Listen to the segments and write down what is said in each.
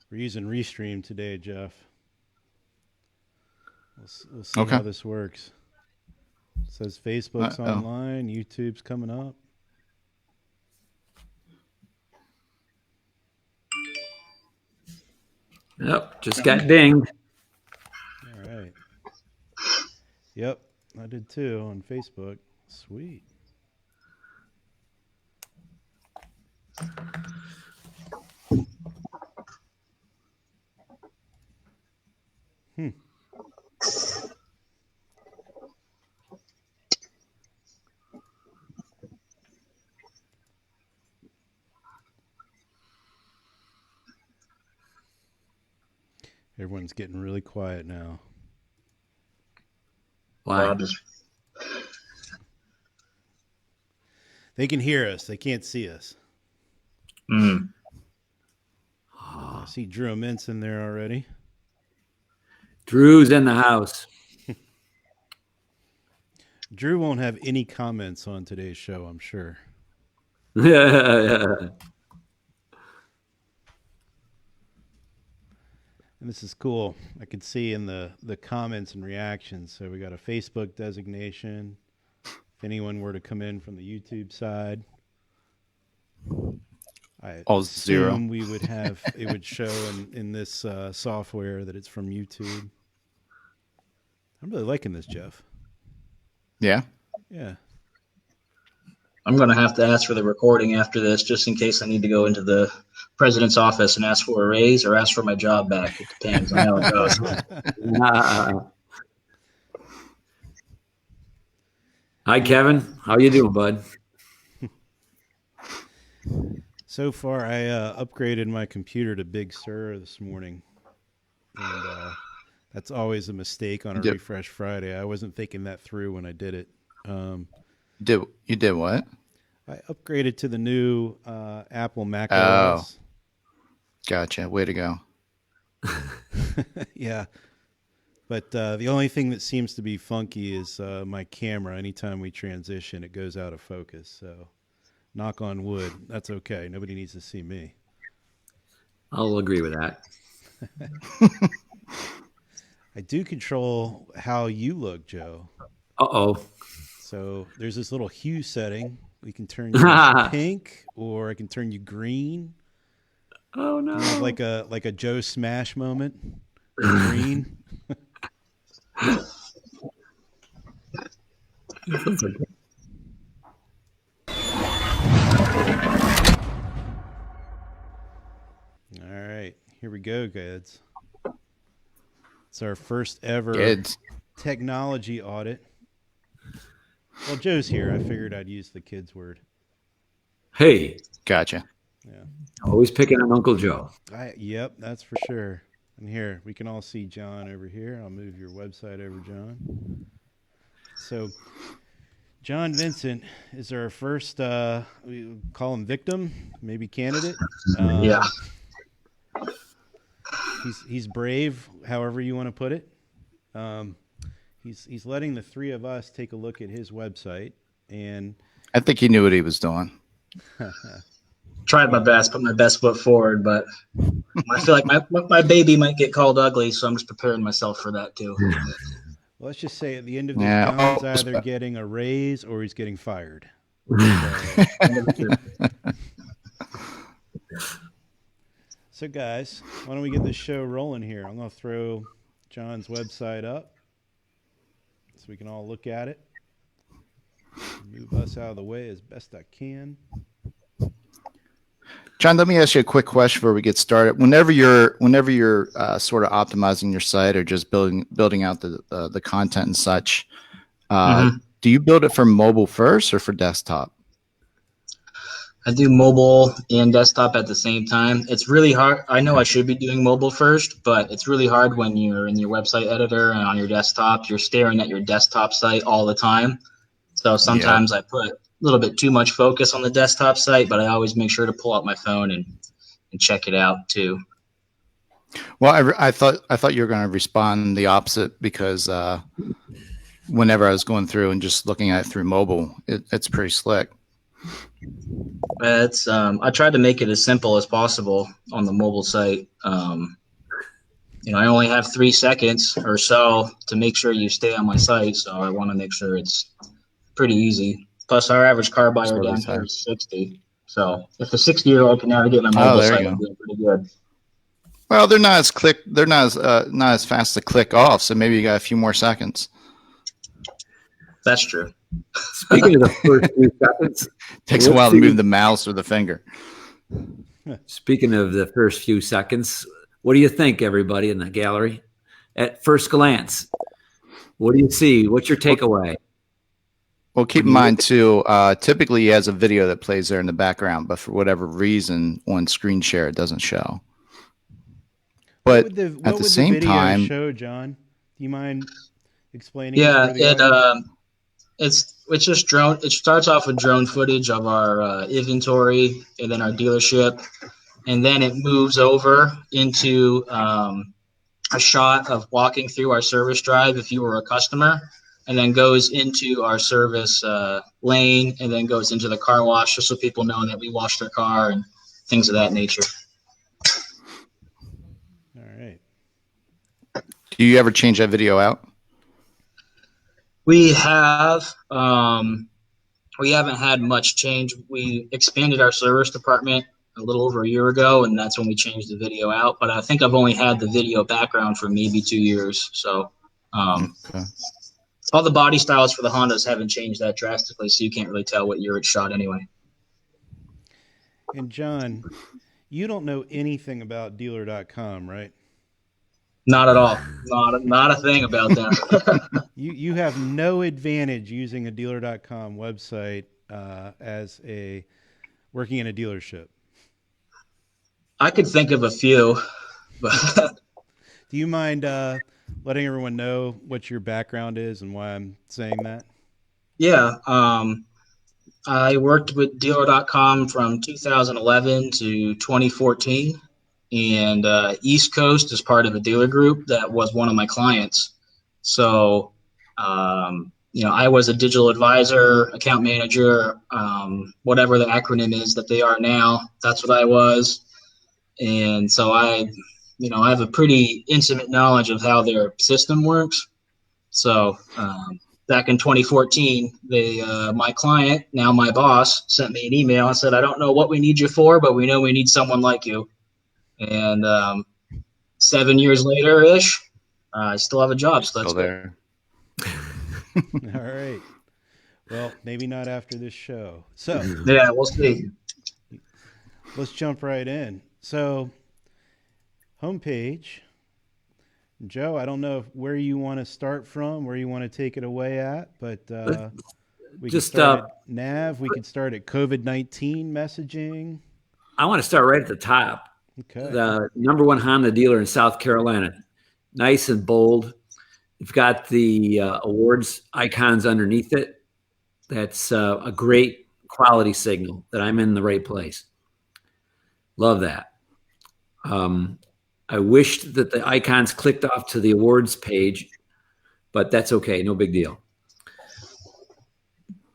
We're using Restream today, Jeff. We'll see how this works. It says Facebook's online, YouTube's coming up. Yep, just got dinged. All right. Yep, I did too on Facebook. Sweet. Everyone's getting really quiet now. Why? They can hear us. They can't see us. I see Drew and Vincent there already. Drew's in the house. Drew won't have any comments on today's show, I'm sure. Yeah. And this is cool. I can see in the comments and reactions. So we got a Facebook designation. If anyone were to come in from the YouTube side, I assume we would have it would show in this software that it's from YouTube. I'm really liking this, Jeff. Yeah. Yeah. I'm going to have to ask for the recording after this, just in case I need to go into the president's office and ask for a raise or ask for my job back. It depends on how it goes. Hi, Kevin. How you doing, bud? So far, I upgraded my computer to Big Sur this morning. And that's always a mistake on a Refresh Friday. I wasn't thinking that through when I did it. You did what? I upgraded to the new Apple Mac OS. Gotcha. Way to go. Yeah. But the only thing that seems to be funky is my camera. Anytime we transition, it goes out of focus. So knock on wood. That's okay. Nobody needs to see me. I'll agree with that. I do control how you look, Joe. Uh-oh. So there's this little hue setting. We can turn you pink, or I can turn you green. Oh no! Like a Joe Smash moment. Green. All right, here we go, kids. It's our first ever technology audit. Well, Joe's here. I figured I'd use the kids word. Hey. Gotcha. Yeah. Always picking on Uncle Joe. Yep, that's for sure. And here, we can all see John over here. I'll move your website over, John. So, John Vincent is our first, we call him victim, maybe candidate. Yeah. He's brave, however you want to put it. He's letting the three of us take a look at his website, and I think he knew what he was doing. Tried my best, put my best foot forward, but I feel like my baby might get called ugly, so I'm just preparing myself for that too. Well, let's just say at the end of this, John's either getting a raise or he's getting fired. So guys, why don't we get this show rolling here? I'm going to throw John's website up so we can all look at it. Move us out of the way as best I can. John, let me ask you a quick question before we get started. Whenever you're sort of optimizing your site or just building out the content and such, do you build it for mobile first or for desktop? I do mobile and desktop at the same time. It's really hard. I know I should be doing mobile first, but it's really hard when you're in your website editor and on your desktop, you're staring at your desktop site all the time. So sometimes I put a little bit too much focus on the desktop site, but I always make sure to pull out my phone and check it out too. Well, I thought you were going to respond the opposite because whenever I was going through and just looking at it through mobile, it's pretty slick. It's I tried to make it as simple as possible on the mobile site. I only have 3 seconds or so to make sure you stay on my site, so I want to make sure it's pretty easy. Plus, our average car buyer Totally down here fine. is 60. So if a 60-year-old can navigate my Oh, mobile there site, you I'm go. doing pretty good. Well, they're not as click. They're not as fast to click off. So maybe you got a few more seconds. That's true. Speaking of the first few seconds, Takes a while to move the mouse or the finger. speaking of the first few seconds, what do you think, everybody in the gallery? At first glance, what do you see? What's your takeaway? Well, keep in mind too. Typically, he has a video that plays there in the background, but for whatever reason, on screen share, it doesn't show. But what would at the the same video time, show, John? Do you mind explaining it Yeah, for the audience? it's just drone. It starts off with drone footage of our inventory and then our dealership, and then it moves over into a shot of walking through our service drive if you were a customer, and then goes into our service lane, and then goes into the car wash just so people know that we washed their car and things of that nature. All right. do you ever change that video out? We have. We haven't had much change. We expanded our service department a little over a year ago, and that's when we changed the video out. But I think I've only had the video background for maybe 2 years. So Okay. all the body styles for the Hondas haven't changed that drastically, so you can't really tell what year it's shot anyway. And John, you don't know anything about dealer.com, right? Not at all. Not a thing about that. You have no advantage using a dealer.com website as a working in a dealership. I could think of a few, but Do you mind letting everyone know what your background is and why I'm saying that? yeah. I worked with dealer.com from 2011 to 2014. And East Coast is part of a dealer group that was one of my clients. So, I was a digital advisor, account manager, whatever the acronym is that they are now. That's what I was. And so I have a pretty intimate knowledge of how their system works. So back in 2014, my client, now my boss, sent me an email and said, "I don't know what we need you for, but we know we need someone like you." And 7 years later ish, I still have a job. So that's Still there. All right. Well, maybe not after this show. So Yeah, we'll see. let's jump right in. So, homepage. Joe, I don't know where you want to start from, where you want to take it away at, but we could start at nav. We could start at COVID-19 messaging. I want to start right at the top. Okay. The number one Honda dealer in South Carolina. Nice and bold. You've got the awards icons underneath it. That's a great quality signal that I'm in the right place. Love that. I wished that the icons clicked off to the awards page, but that's okay. No big deal.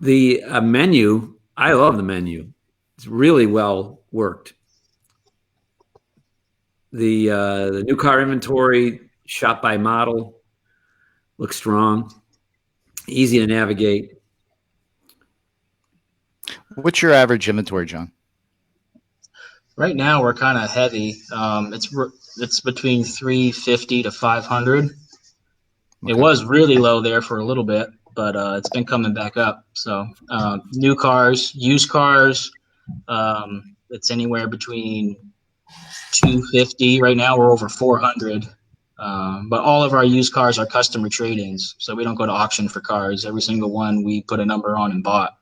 The menu, I love the menu. It's really well worked. The new car inventory, shop by model, looks strong, easy to navigate. What's your average inventory, John? Right now we're kind of heavy. It's between 350 to 500. Okay. It was really low there for a little bit, but it's been coming back up. So new cars, used cars, it's anywhere between 250. Right now we're over 400. But all of our used cars are customer trade-ins, so we don't go to auction for cars. Every single one we put a number on and bought.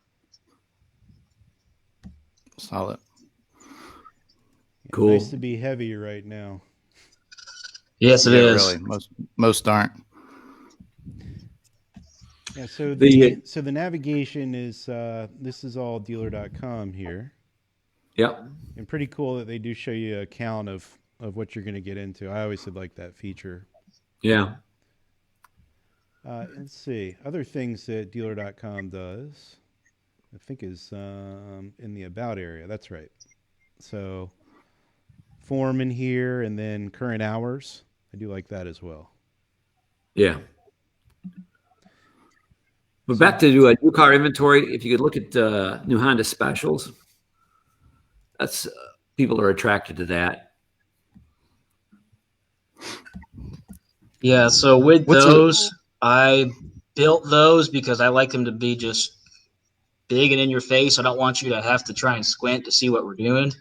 Solid. Cool. Nice to be heavy right now. Yes, it is. Really. Most aren't. Yeah, so the navigation is this is all dealer.com here. Yep. And pretty cool that they do show you a count of what you're going to get into. I always had liked that feature. Yeah. Let's see. Other things that dealer.com does. I think is in the about area. That's right. So form in here and then current hours. I do like that as well. Yeah. But back to new car inventory, if you could look at new Honda specials, that's people are attracted to that. Yeah, so with those, I built those because I like them to be just big and in your face. I don't want you to have to try and squint to see what we're doing.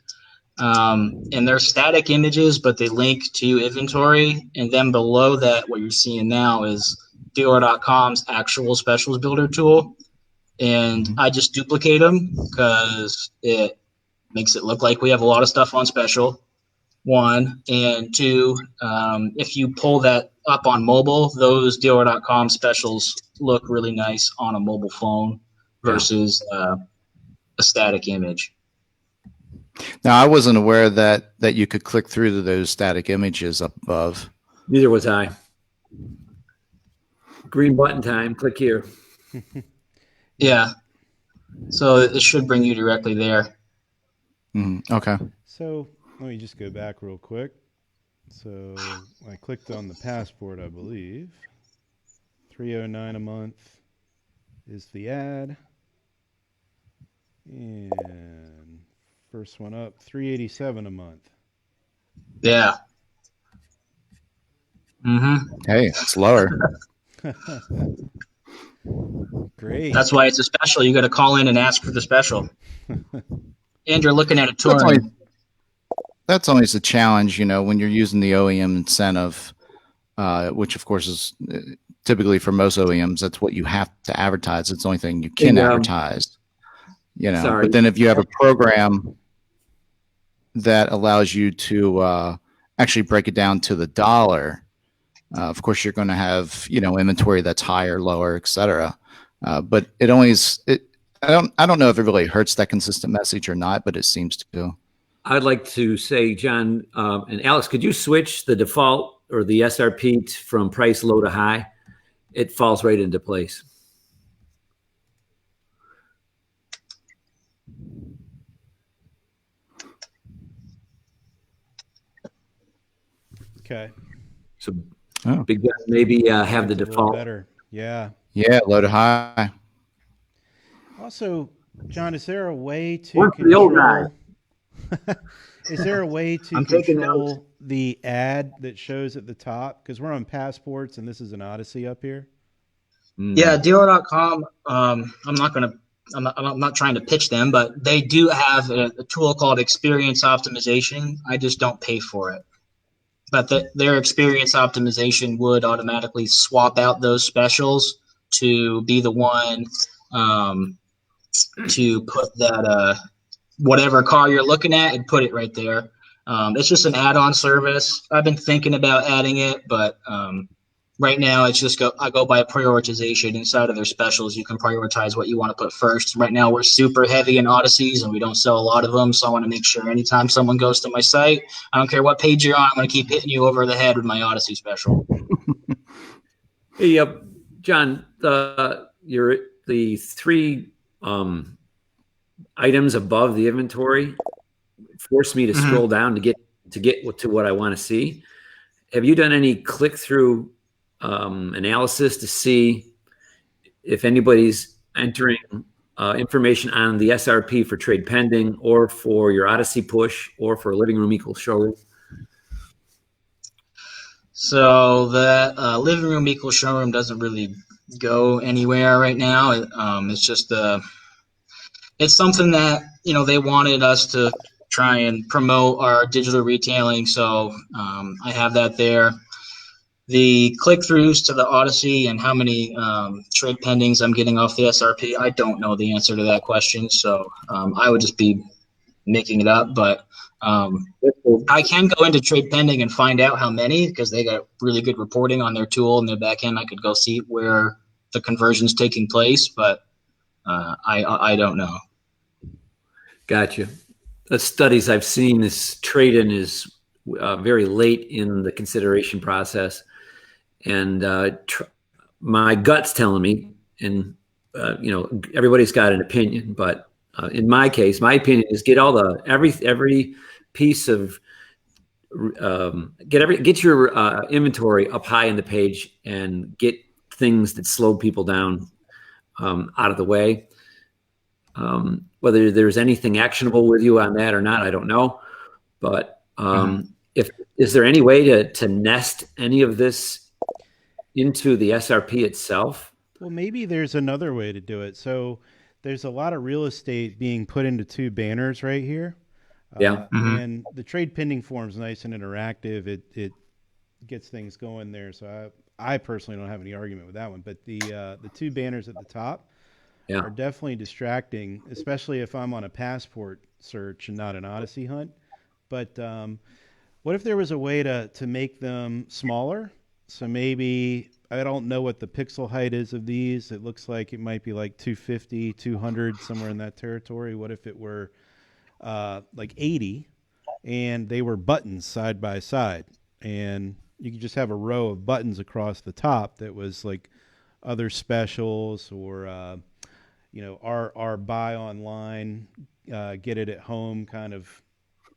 And they're static images, but they link to inventory. And then below that, what you're seeing now is Dealer.com's actual specials builder tool. And I just duplicate them because it makes it look like we have a lot of stuff on special. One, and two, if you pull that up on mobile, those Dealer.com specials look really nice on a mobile phone versus a static image. Now, I wasn't aware that you could click through to those static images up above. Neither was I. Green button time. Click here. Yeah. So it should bring you directly there. Okay. So let me just go back real quick. So I clicked on the passport, I believe. $309 a month is the ad. And first one up, $387 a month. Yeah. Hey, it's lower. Great. That's why it's a special. You got to call in and ask for the special. And you're looking at a touring. That's always a challenge, when you're using the OEM incentive, which of course is typically for most OEMs, that's what you have to advertise. It's the only thing you can advertise, Sorry. But then if you have a program that allows you to actually break it down to the dollar, of course you're going to have, inventory that's higher, lower, et cetera. But I don't know if it really hurts that consistent message or not, but it seems to. I'd like to say, John, and Alex, could you switch the default or the SRP from price low to high? It falls right into place. Okay. So big maybe have the default. Better. Yeah. Yeah, low to high. Also, John, is there a way to control... Is there a way to control the ad that shows at the top? Because we're on passports and this is an Odyssey up here. Yeah, Dealer.com. I'm not trying to pitch them, but they do have a tool called Experience Optimization. I just don't pay for it. But their Experience Optimization would automatically swap out those specials to be the one to put that whatever car you're looking at and put it right there. It's just an add-on service. I've been thinking about adding it, but right now it's just I go by prioritization inside of their specials. You can prioritize what you want to put first. Right now we're super heavy in Odysseys and we don't sell a lot of them, so I want to make sure anytime someone goes to my site, I don't care what page you're on, I'm going to keep hitting you over the head with my Odyssey special. Hey, John, the three items above the inventory forced me to scroll down to get to what I want to see. Have you done any click-through analysis to see if anybody's entering information on the SRP for trade pending or for your Odyssey push or for living room equals showroom? So that living room equals showroom doesn't really go anywhere right now. It's just it's something that they wanted us to try and promote our digital retailing, so I have that there. The click-throughs to the Odyssey and how many trade pendings I'm getting off the SRP, I don't know the answer to that question, so I would just be making it up. But I can go into trade pending and find out how many, because they got really good reporting on their tool and their back end. I could go see where the conversion's taking place, but I don't know. Gotcha. The studies I've seen, this trade-in is very late in the consideration process. And my gut's telling me, and everybody's got an opinion, but in my case, my opinion is get every piece of get your inventory up high in the page and get things that slow people down out of the way. Whether there's anything actionable with you on that or not, I don't know. But is there any way to nest any of this into the SRP itself? Well, maybe there's another way to do it. So there's a lot of real estate being put into 2 banners right here. Yeah. And the trade pending form is nice and interactive. It gets things going there. So I personally don't have any argument with that one. But the 2 banners at the top are definitely distracting, especially if I'm on a passport search and not an Odyssey hunt. But what if there was a way to make them smaller? So maybe, I don't know what the pixel height is of these. It looks like it might be like 250, 200, somewhere in that territory. What if it were like 80 and they were buttons side by side, and you could just have a row of buttons across the top that was like other specials or, our buy online, get it at home kind of,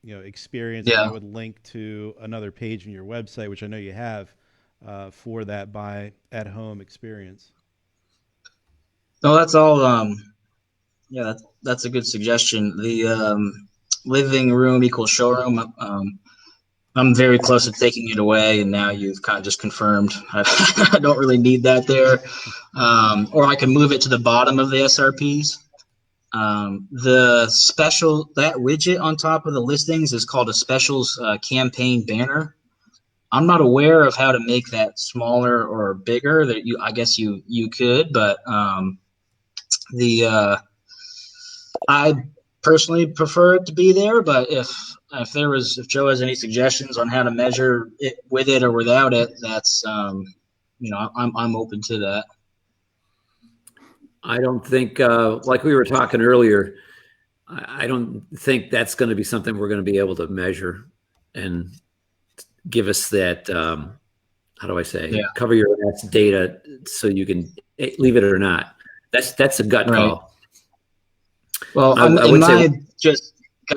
experience that would link to another page in your website, which I know you have, for that buy at home experience. No, that's all. That's a good suggestion. The living room equals showroom. I'm very close to taking it away, and now you've kind of just confirmed I don't really need that there. Or I can move it to the bottom of the SRPs. The special, that widget on top of the listings is called a specials campaign banner. I'm not aware of how to make that smaller or bigger. I guess you could, but I personally prefer it to be there. But if Joe has any suggestions on how to measure it with it or without it, that's I'm open to that. I don't think, like we were talking earlier, I don't think that's going to be something we're going to be able to measure and give us that, how do I say, cover your ass data so you can leave it or not. That's a gut call. Well, I would say, just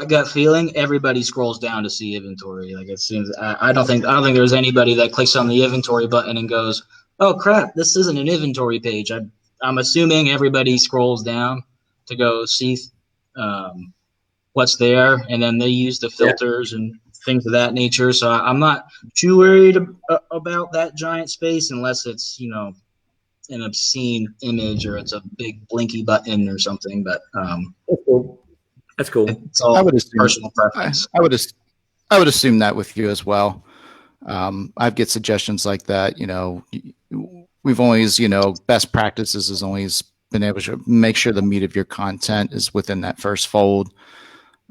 gut feeling, everybody scrolls down to see inventory. Like, it seems, I don't think there's anybody that clicks on the inventory button and goes, "Oh crap, this isn't an inventory page." I'm assuming everybody scrolls down to go see what's there, and then they use the filters and things of that nature. So I'm not too worried about that giant space unless it's, an obscene image or it's a big blinky button or something. But that's cool. It's all personal preference. I would assume that with you as well. I get suggestions like that. We've always, best practices has always been able to make sure the meat of your content is within that first fold.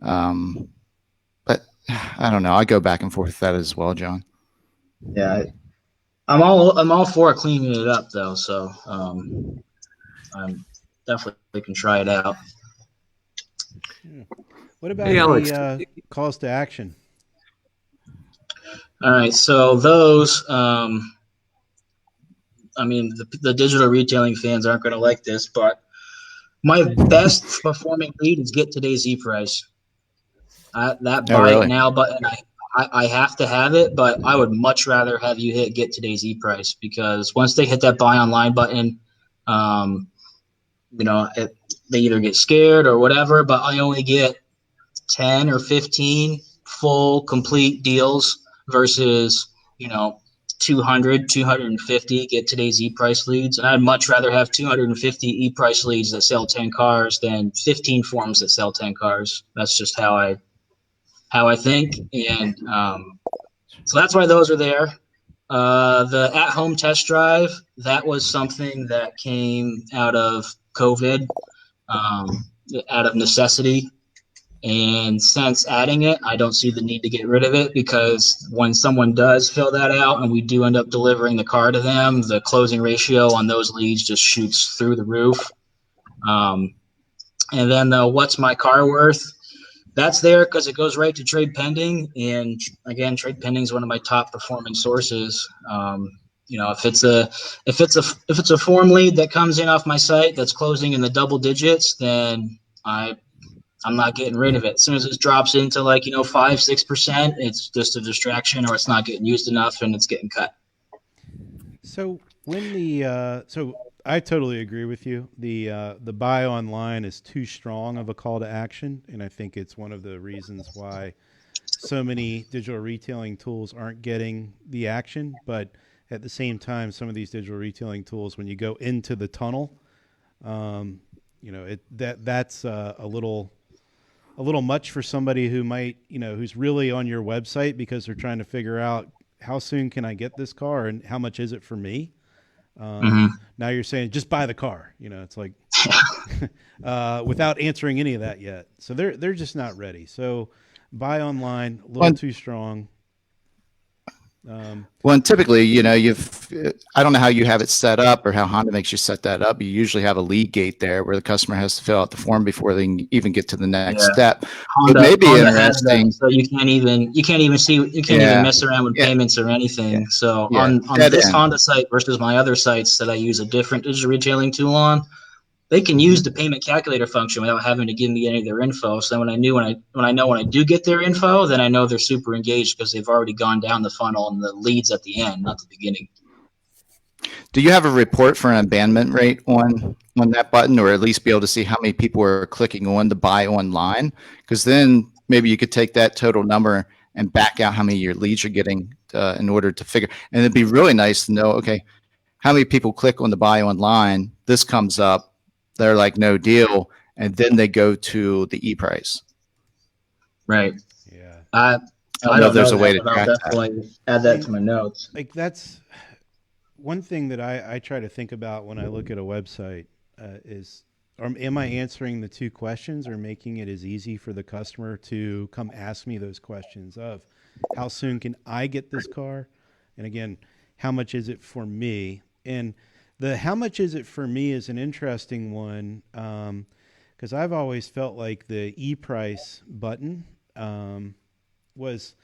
But I don't know. I go back and forth with that as well, John. Yeah, I'm all for cleaning it up though. So I'm definitely can try it out. What about the calls to action? All right, so those. The digital retailing fans aren't going to like this, but my best performing lead is get today's price. That buy it now button, I have to have it, but I would much rather have you hit get today's price, because once they hit that buy online button, they either get scared or whatever, but I only get 10 or 15 full complete deals versus, 200, 250 get today's price leads. And I'd much rather have 250 price leads that sell 10 cars than 15 forms that sell 10 cars. That's just how I think. And so that's why those are there. The at-home test drive, that was something that came out of COVID, out of necessity. And since adding it, I don't see the need to get rid of it, because when someone does fill that out and we do end up delivering the car to them, the closing ratio on those leads just shoots through the roof. And then the what's my car worth, that's there because it goes right to trade pending. And again, trade pending is one of my top performing sources. If it's a form lead that comes in off my site that's closing in the double digits, then I'm not getting rid of it. As soon as it drops into 5-6%, it's just a distraction, or it's not getting used enough and it's getting cut. So so I totally agree with you. The buy online is too strong of a call to action, and I think it's one of the reasons why so many digital retailing tools aren't getting the action. But at the same time, some of these digital retailing tools, when you go into the tunnel, that's a little much for somebody who might, who's really on your website because they're trying to figure out how soon can I get this car and how much is it for me? Now you're saying just buy the car. It's like without answering any of that yet. So they're just not ready. So buy online, a little too strong. Well, and typically, I don't know how you have it set up or how Honda makes you set that up. You usually have a lead gate there where the customer has to fill out the form before they can even get to the next step. Honda, it may be Honda interesting. has that, so you can't even mess around with payments or anything. So on this Honda site versus my other sites that I use a different digital retailing tool on, they can use the payment calculator function without having to give me any of their info. So when I do get their info, then I know they're super engaged because they've already gone down the funnel and the leads at the end, not the beginning. Do you have a report for an abandonment rate on that button, or at least be able to see how many people are clicking on the buy online? Because then maybe you could take that total number and back out how many of your leads you're getting in order to figure. And it'd be really nice to know, okay, how many people click on the buy online? This comes up. They're like, no deal. And then they go to the e-price. Right. Yeah. I don't know if there's a way to track that. Add that to my notes. Like that's one thing that I try to think about when I look at a website is, am I answering the two questions or making it as easy for the customer to come ask me those questions of how soon can I get this car? And again, how much is it for me? And the how much is it for me is an interesting one because I've always felt like the e-price button was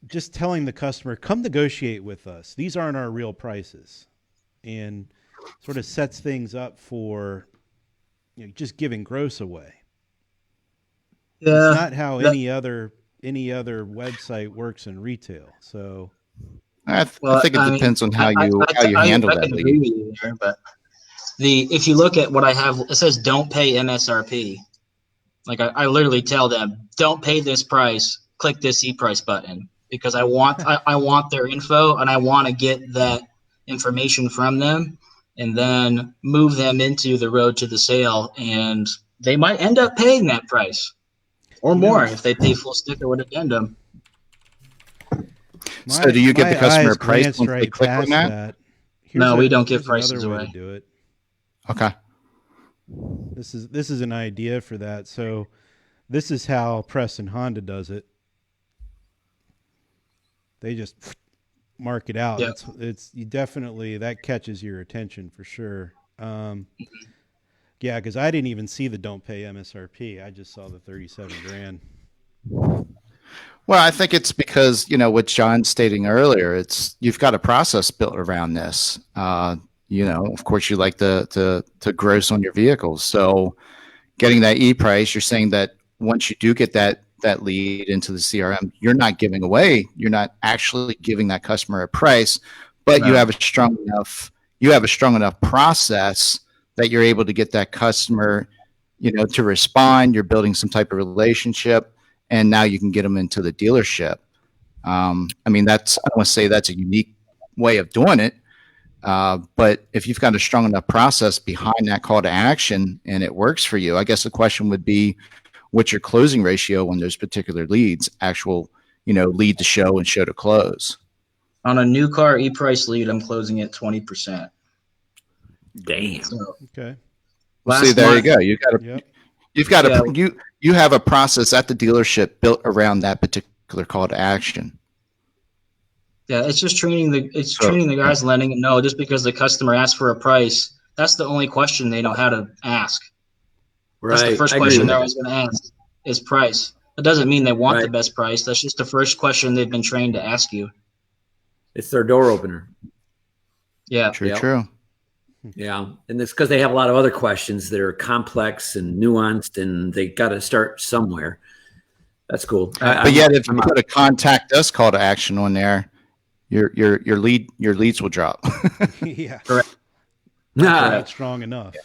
just telling the customer, come negotiate with us. These aren't our real prices, and sort of sets things up for just giving gross away. Yeah, it's not how any other website works in retail. So. I think it depends on how you handle that. I can agree with you there, but if you look at what I have, it says don't pay MSRP. Like I literally tell them, don't pay this price. Click this e-price button because I want their info and I want to get that information from them and then move them into the road to the sale, and they might end up paying that price or more if they pay full sticker with addendum. So do you give the customer a price once they click on that? No, we don't give prices away. To do it. Okay. This is an idea for that. So this is how Preston Honda does it. They just mark it out. Yep. It's you definitely, that catches your attention for sure. Yeah, because I didn't even see the don't pay MSRP. I just saw the $37,000. Well, I think it's because, what John's stating earlier, you've got a process built around this. Of course you like to gross on your vehicles. So getting that e-price, you're saying that once you do get that lead into the CRM, you're not actually giving that customer a price, but you have a strong enough process that you're able to get that customer, to respond. You're building some type of relationship. And now you can get them into the dealership. I want to say that's a unique way of doing it. But if you've got a strong enough process behind that call to action and it works for you, I guess the question would be, what's your closing ratio on those particular leads, actual, lead to show and show to close? On a new car e-price lead, I'm closing at 20%. Damn. So, okay. Well, see, there you go. You have a process at the dealership built around that particular call to action. Yeah, it's just training the guys, letting them know just because the customer asks for a price, that's the only question they know how to ask. Right. That's the first question they're always going to ask is price. That doesn't mean they want the best price. That's just the first question they've been trained to ask you. It's their door opener. Yeah. True, Yep. true. Yeah, and it's because they have a lot of other questions that are complex and nuanced, and they got to start somewhere. That's cool. But yet, if you put a contact us call to action on there, your leads will drop. Yeah. Correct. Not strong enough.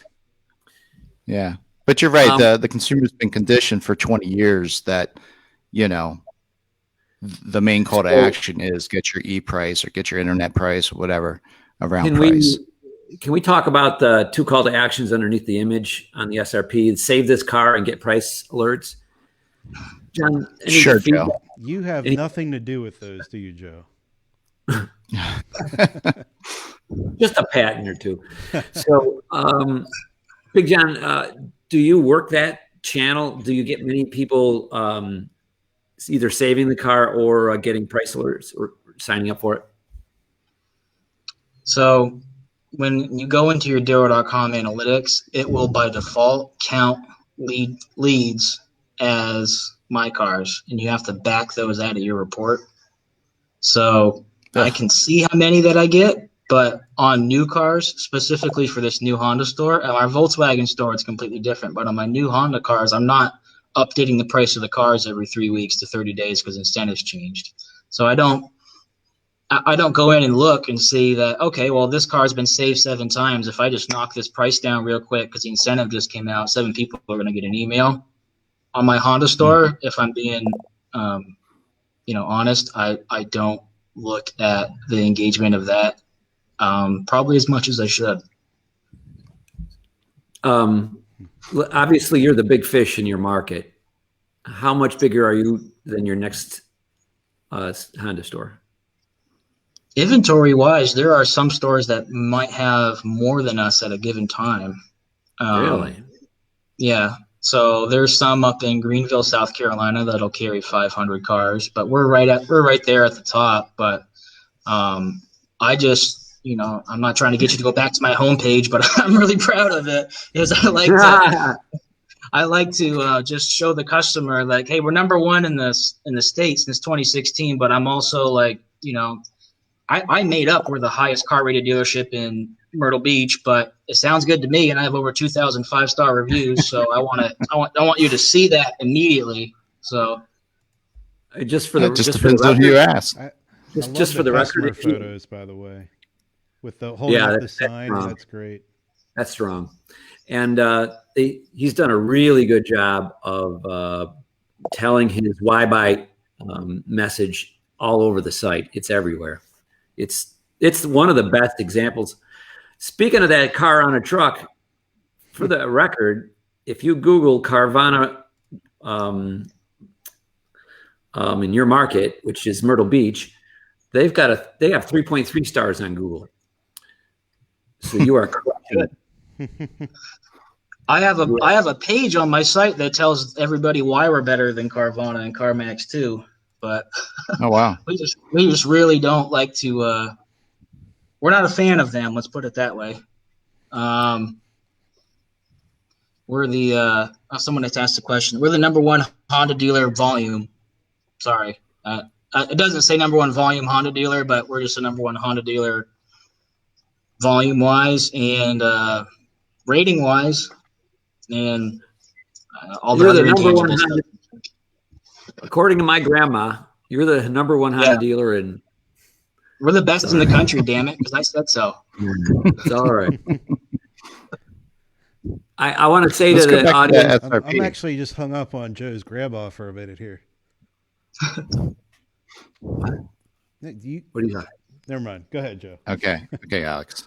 Yeah. But you're right. The consumer's been conditioned for 20 years that, the main call to action is get your e-price or get your internet price, whatever, around price. Can we talk about the 2 call to actions underneath the image on the SRP? Save this car and get price alerts. John, Sure, Joe. You have nothing to do with those, do you, Joe? Just a patent or two. So, Big John, do you work that channel? Do you get many people either saving the car or getting price alerts or signing up for it? So when you go into your dealer.com analytics, it will by default count leads as my cars, and you have to back those out of your report. So I can see how many that I get, but on new cars, specifically for this new Honda store, and our Volkswagen store, it's completely different. But on my new Honda cars, I'm not updating the price of the cars every 3 weeks to 30 days because incentives changed. So I don't go in and look and see that, okay, well, this car's been saved 7 times. If I just knock this price down real quick because the incentive just came out, 7 people are going to get an email. On my Honda store, if I'm being, honest, I don't look at the engagement of that probably as much as I should. Obviously, you're the big fish in your market. How much bigger are you than your next Honda store? Inventory wise, there are some stores that might have more than us at a given time. Really? Yeah. So there's some up in Greenville, South Carolina that'll carry 500 cars, but we're right there at the top. But I just, I'm not trying to get you to go back to my homepage, but I'm really proud of it because I like to just show the customer like, hey, we're number one in the States since 2016, but I'm also like, I made up we're the highest car rated dealership in Myrtle Beach, but it sounds good to me, and I have over 2,000 5-star reviews. So I want you to see that immediately. So just depends on who you ask. Just for the record, photos, by the way, with the holding up the sign, that's great. That's strong, and he's done a really good job of telling his why buy message all over the site. It's everywhere. It's one of the best examples. Speaking of that car on a truck, for the record, if you Google Carvana in your market, which is Myrtle Beach, they have 3.3 stars on Google. So you are crushing it. I have a page on my site that tells everybody why we're better than Carvana and CarMax too. But oh wow, we just really don't like to. We're not a fan of them. Let's put it that way. We're the someone has asked the question. We're the number one Honda dealer volume. Sorry, it doesn't say number one volume Honda dealer, but we're just the number one Honda dealer volume wise and rating wise, and all the other number one intangibles. According to my grandma, you're the number one Honda dealer, and we're the best in the country. Damn it, because I said so. It's all right. I want to say to the audience, I'm actually just hung up on Joe's grandma for a minute here. What do you got? Never mind. Go ahead, Joe. Okay, Alex.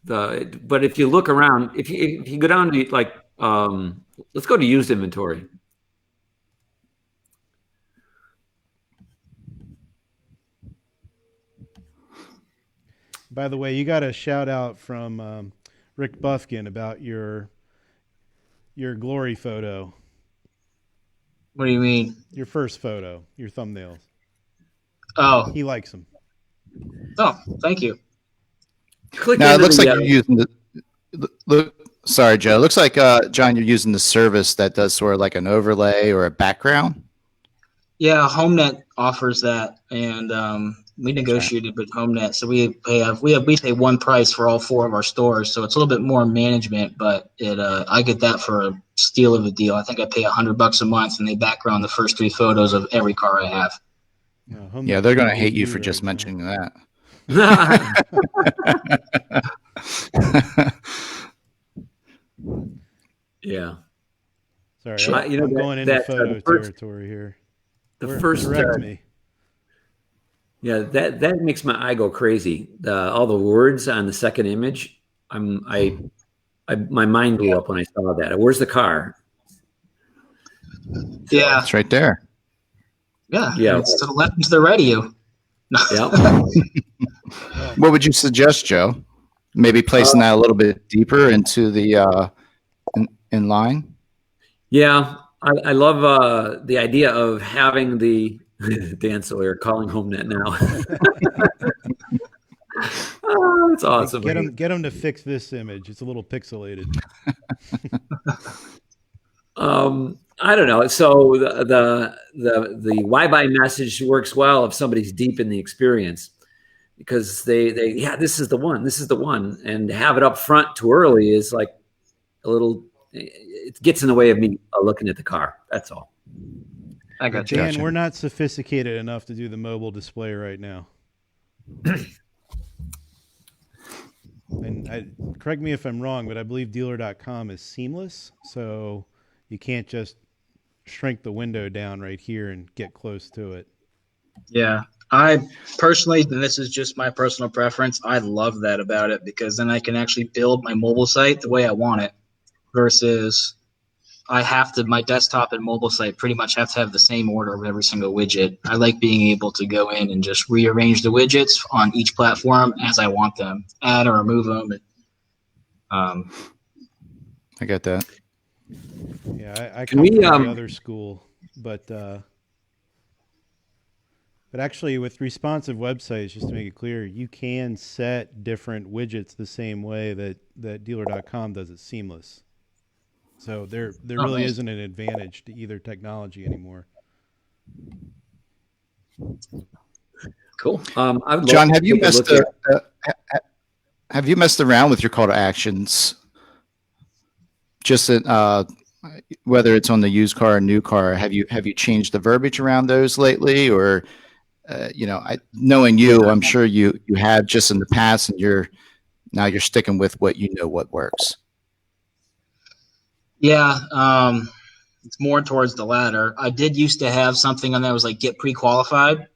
But if you look around, if you go down to let's go to used inventory. By the way, you got a shout out from Rick Buffkin about your glory photo. What do you mean? Your first photo, your thumbnails. Oh, he likes them. Oh, thank you. Now it looks like you're using the. Sorry, Joe. It looks like John, you're using the service that does sort of like an overlay or a background. Yeah, HomeNet offers that, and we negotiated with HomeNet, so we pay one price for all 4 of our stores, so it's a little bit more management, but I get that for a steal of a deal. I think I pay $100 a month, and they background the first 3 photos of every car I have. Yeah, they're going to hate you for just mentioning that. Yeah. Sorry, I'm going into photo territory here. Direct me. Yeah, that makes my eye go crazy. All the words on the second image, my mind blew up when I saw that. Where's the car? Yeah, it's right there. Yeah, it's to the left and to the right of you. Yeah. What would you suggest, Joe? Maybe placing that a little bit deeper into the in line. Yeah, I love the idea of having the Dan Sawyer calling HomeNet now. Oh, that's awesome. Get them to fix this image. It's a little pixelated. I don't know. So the why buy message works well if somebody's deep in the experience, because they this is the one, and to have it up front too early is like a little. It gets in the way of me looking at the car. That's all. I got you. Dan, we're not sophisticated enough to do the mobile display right now. And correct me if I'm wrong, but I believe dealer.com is seamless, so you can't just shrink the window down right here and get close to it. Yeah, I personally, and this is just my personal preference, I love that about it, because then I can actually build my mobile site the way I want it, versus my desktop and mobile site pretty much have to have the same order of every single widget. I like being able to go in and just rearrange the widgets on each platform as I want them, add or remove them. I get that. Yeah, I come from the other school, but actually with responsive websites, just to make it clear, you can set different widgets the same way that dealer.com does it seamless. So there really isn't an advantage to either technology anymore. Cool. John, have you messed around with your call to actions? Just whether it's on the used car or new car, have you changed the verbiage around those lately, or knowing you, I'm sure you have just in the past, and you're sticking with what works. Yeah, it's more towards the latter. I did used to have something on that was like get pre-qualified,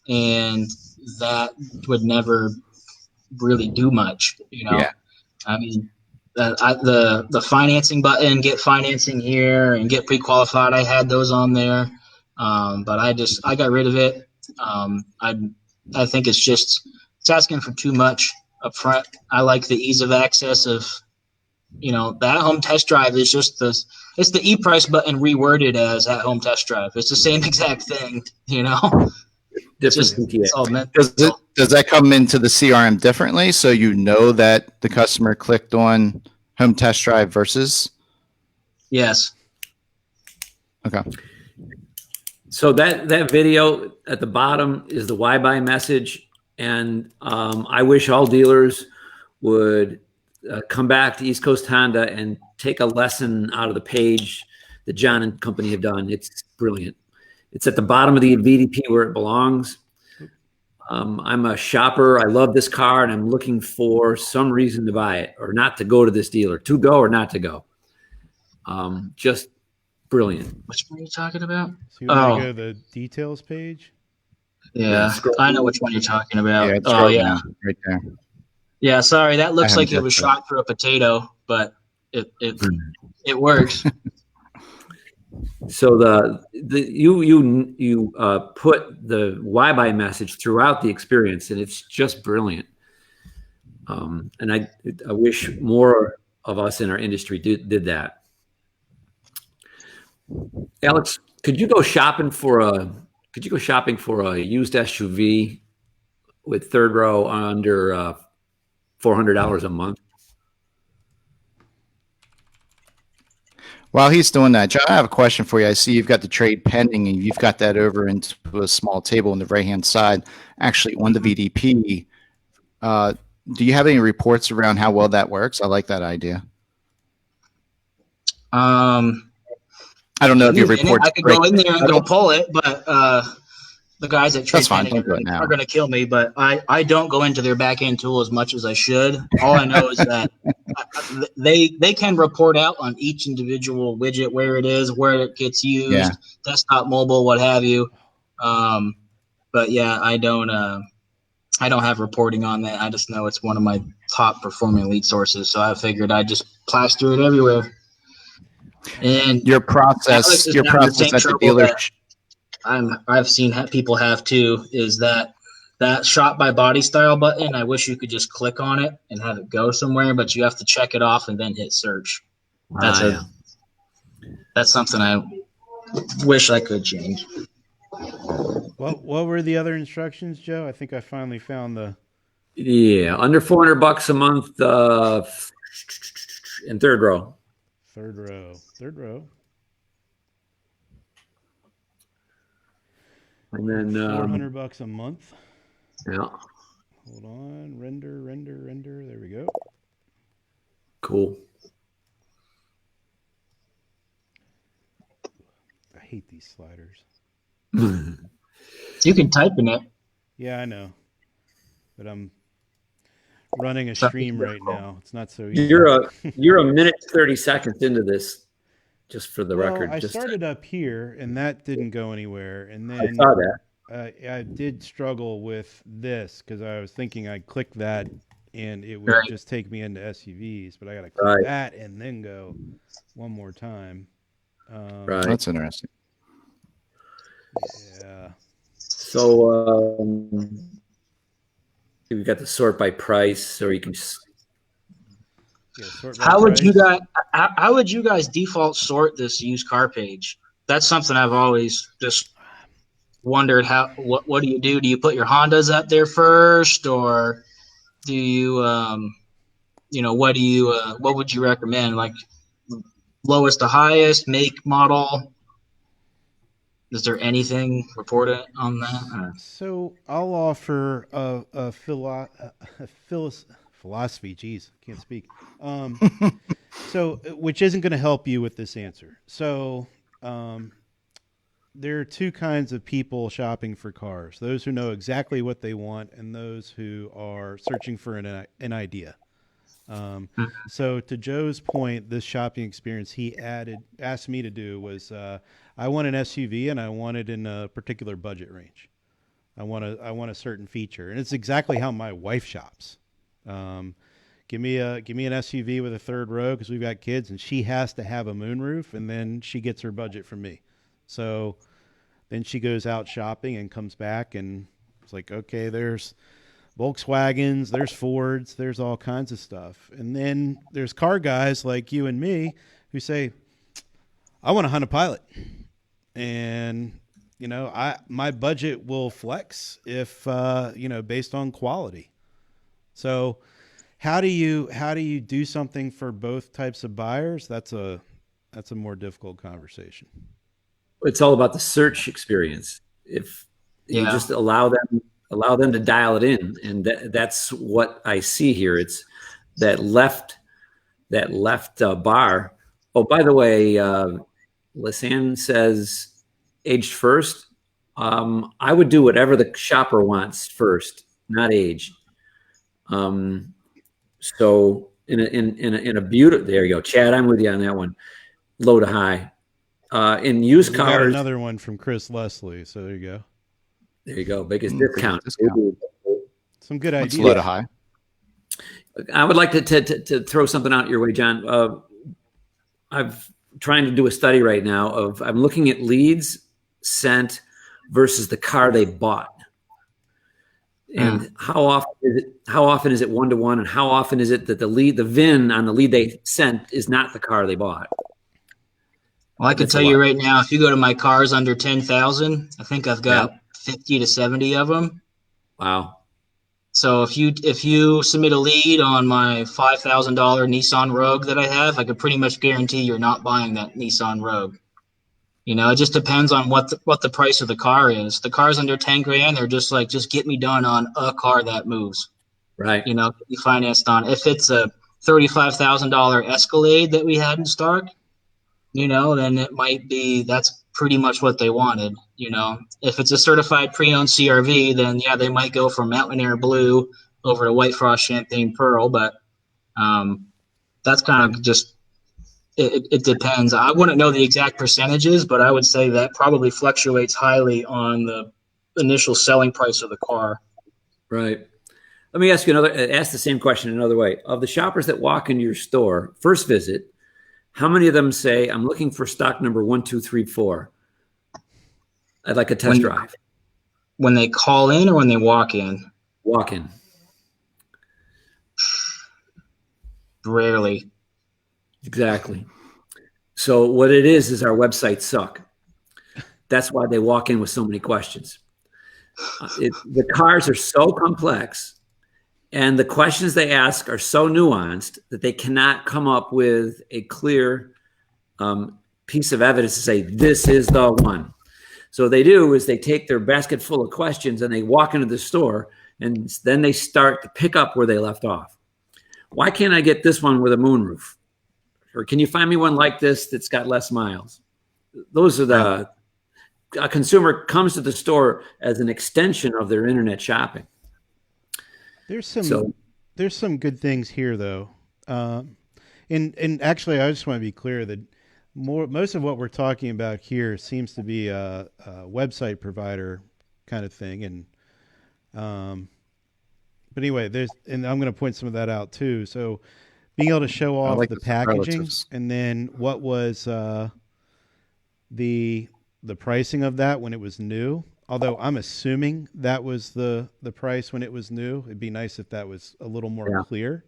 and that would never really do much. Yeah. I mean, the financing button, get financing here, and get pre-qualified. I had those on there, but I got rid of it. I think it's asking for too much up front. I like the ease of access of. The at-home test drive is just it's the e-price button reworded as at-home test drive. It's the same exact thing, Does that come into the CRM differently, so that the customer clicked on home test drive versus? Yes. Okay. So that video at the bottom is the why buy message, and I wish all dealers would come back to East Coast Honda and take a lesson out of the page that John and company have done. It's brilliant. It's at the bottom of the VDP where it belongs. I'm a shopper. I love this car, and I'm looking for some reason to buy it or not to go to this dealer, to go or not to go. Just brilliant. Which one are you talking about? So you want to go to the details page? Yeah, I know which one you're talking about. Yeah, right there. Yeah, sorry, that looks like it was shot through a potato, but it works. So you put the why buy message throughout the experience, and it's just brilliant. And I wish more of us in our industry did that. Alex, could you go shopping for a used SUV with third row under $400 a month? While he's doing that, John, I have a question for you. I see you've got the trade pending, and you've got that over into a small table on the right-hand side, actually on the VDP. Do you have any reports around how well that works? I like that idea. I don't know if your reports. I could go in there and go pull it, but the guys at Trade Pending are going to kill me. But I don't go into their back end tool as much as I should. All I know is that they can report out on each individual widget, where it is, where it gets used, desktop, mobile, what have you. But yeah, I don't have reporting on that. I just know it's one of my top performing lead sources. So I figured I'd just plaster it everywhere. And your process at the dealer. I've seen people have too, is that shop by body style button. I wish you could just click on it and have it go somewhere, but you have to check it off and then hit search. That's something I wish I could change. What were the other instructions, Joe? I think I finally found the. Yeah, under $400 a month, in third row. Third row. And then $400 a month. Yeah. Hold on. Render. There we go. Cool. I hate these sliders. You can type in it. Yeah, I know. But I'm running a stream right now. It's not so easy. You're a minute 30 seconds into this, just for the record. I started up here, and that didn't go anywhere. And then I saw that. I did struggle with this because I was thinking I'd click that, and it would just take me into SUVs. But I got to click that and then go one more time. That's interesting. Yeah. So you've got the sort by price, or you can just. How would you guys default sort this used car page? That's something I've always just wondered. What do you do? Do you put your Hondas up there first, or do you what would you recommend? Like lowest to highest, make, model? Is there anything reported on that? So I'll offer a philosophy. Geez, I can't speak. So, which isn't going to help you with this answer. So, there are two kinds of people shopping for cars: those who know exactly what they want, and those who are searching for an idea. So, to Joe's point, this shopping experience he asked me to do was, I want an SUV, and I want it in a particular budget range. I want a certain feature, and it's exactly how my wife shops. Give me an SUV with a third row because we've got kids, and she has to have a moonroof, and then she gets her budget from me. So then she goes out shopping and comes back, and it's like, okay, there's Volkswagens, there's Fords, there's all kinds of stuff. And then there's car guys like you and me who say, I want a Honda Pilot. And, my budget will flex if, based on quality. So how do you do something for both types of buyers? That's a more difficult conversation. It's all about the search experience. If you just allow them to dial it in, and that's what I see here. It's that left bar. Oh, by the way, Lisanne says aged first. I would do whatever the shopper wants first, not age. So in a beautiful, there you go, Chad. I'm with you on that one. Low to high. In used cars, got another one from Chris Leslie. So there you go. There you go. Biggest discount. Some good ideas. Low to high. I would like to throw something out your way, John. I'm trying to do a study right now I'm looking at leads sent versus the car they bought. And how often is it 1-to-1, and how often is it that the VIN on the lead they sent is not the car they bought? Well, I can tell you right now, if you go to my cars under 10,000, I think I've got 50 to 70 of them. Wow. So if you submit a lead on my $5,000 Nissan Rogue that I have, I could pretty much guarantee you're not buying that Nissan Rogue. It just depends on what the price of the car is. The car's under 10 grand. They're just like, just get me done on a car that moves. Right. Get me financed on. If it's a $35,000 Escalade that we had in stock, then it might be, that's pretty much what they wanted. If it's a certified pre-owned CRV, then yeah, they might go from Mountain Air Blue over to White Frost Champagne Pearl, but that's kind of just, it depends. I wouldn't know the exact percentages, but I would say that probably fluctuates highly on the initial selling price of the car. Right. Let me ask the same question another way. Of the shoppers that walk into your store, first visit, how many of them say, I'm looking for stock number 1, 2, 3, 4? I'd like a test drive. When they call in or when they walk in? Walk in. Rarely. Exactly. So what it is our websites suck. That's why they walk in with so many questions. The cars are so complex, and the questions they ask are so nuanced that they cannot come up with a clear piece of evidence to say, this is the one. So what they do is they take their basket full of questions and they walk into the store, and then they start to pick up where they left off. Why can't I get this one with a moonroof? Or can you find me one like this that's got less miles? Those are a consumer comes to the store as an extension of their internet shopping. There's some good things here though. And actually I just want to be clear that most of what we're talking about here seems to be a website provider kind of thing. And, but anyway, and I'm going to point some of that out too. So being able to show off the packaging, and then what was the pricing of that when it was new. Although I'm assuming that was the price when it was new. It'd be nice if that was a little more clear.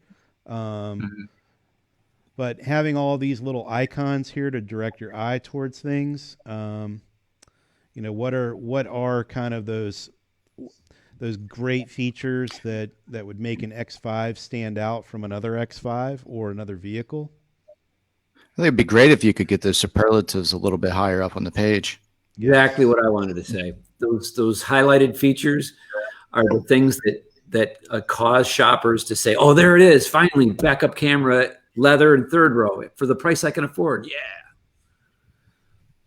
But having all these little icons here to direct your eye towards things, what are kind of those great features that would make an X5 stand out from another X5 or another vehicle? I think it'd be great if you could get those superlatives a little bit higher up on the page. Exactly what I wanted to say. Those highlighted features are the things that cause shoppers to say, oh, there it is. Finally, backup camera, leather, and third row for the price I can afford. Yeah.